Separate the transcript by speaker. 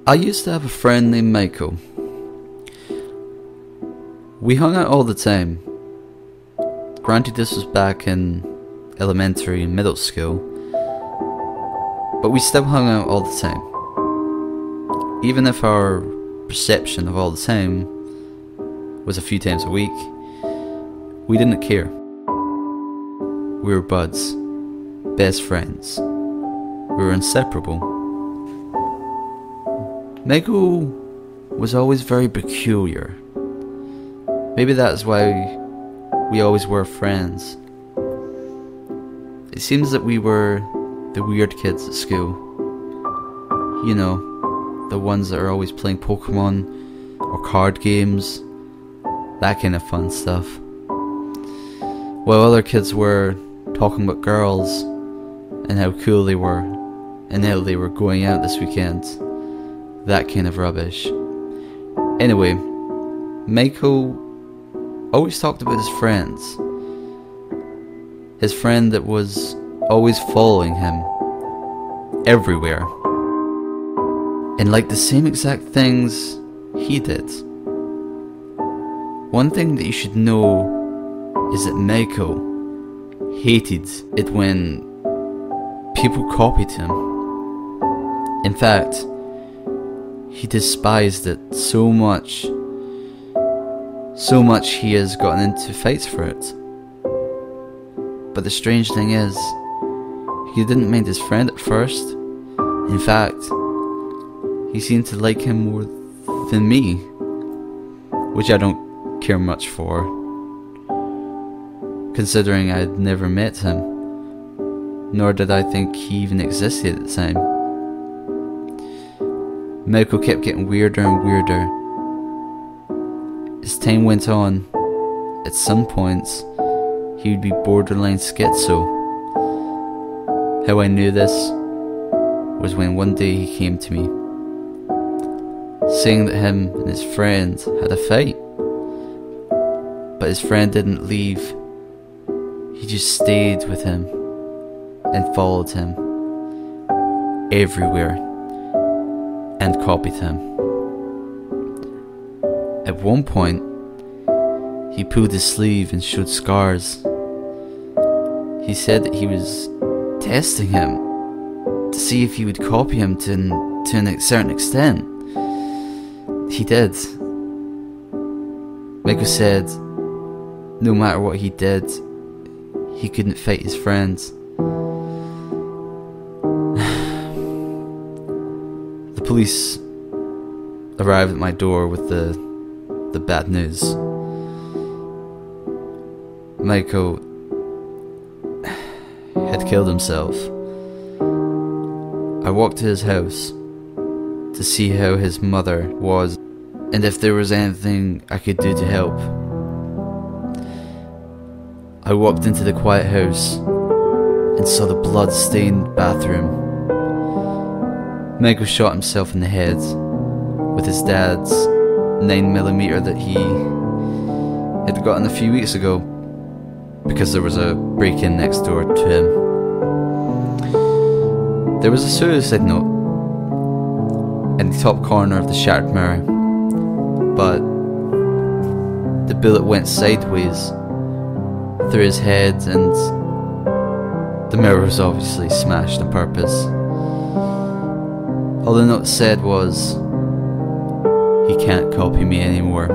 Speaker 1: I used to have a friend named Michael. We hung out all the time. Granted, this was back in elementary and middle school, but we still hung out all the time. Even if our perception of all the time was a few times a week, we didn't care. We were buds, best friends. We were inseparable. Michael was always very peculiar. Maybe that's why we always were friends. It seems that we were the weird kids at school. You know, the ones that are always playing Pokemon or card games, that kind of fun stuff. While other kids were talking about girls and how cool they were and how they were going out this weekend. That kind of rubbish. Anyway, Michael always talked about his friends. His friend that was always following him everywhere. And like the same exact things he did. One thing that you should know is that Michael hated it when people copied him. In fact, he despised it so much he has gotten into fights for it. But the strange thing is, he didn't mind his friend at first. In fact, he seemed to like him more than me, which I don't care much for, considering I had never met him, nor did I think he even existed at the time. Michael kept getting weirder and weirder. As time went on, at some points, he would be borderline schizo. How I knew this was when one day he came to me, saying that him and his friend had a fight. But his friend didn't leave. He just stayed with him and followed him everywhere and copied him. At one point, he pulled his sleeve and showed scars. He said that he was testing him to see if he would copy him to a certain extent. He did. Michael said no matter what he did, he couldn't fight his friends. The police arrived at my door with the bad news. Michael had killed himself. I walked to his house to see how his mother was and if there was anything I could do to help. I walked into the quiet house and saw the blood-stained bathroom. Michael shot himself in the head with his dad's 9mm that he had gotten a few weeks ago because there was a break-in next door to him. There was a suicide note in the top corner of the shattered mirror, but the bullet went sideways through his head and the mirror was obviously smashed on purpose. All the note said was, "He can't copy me anymore."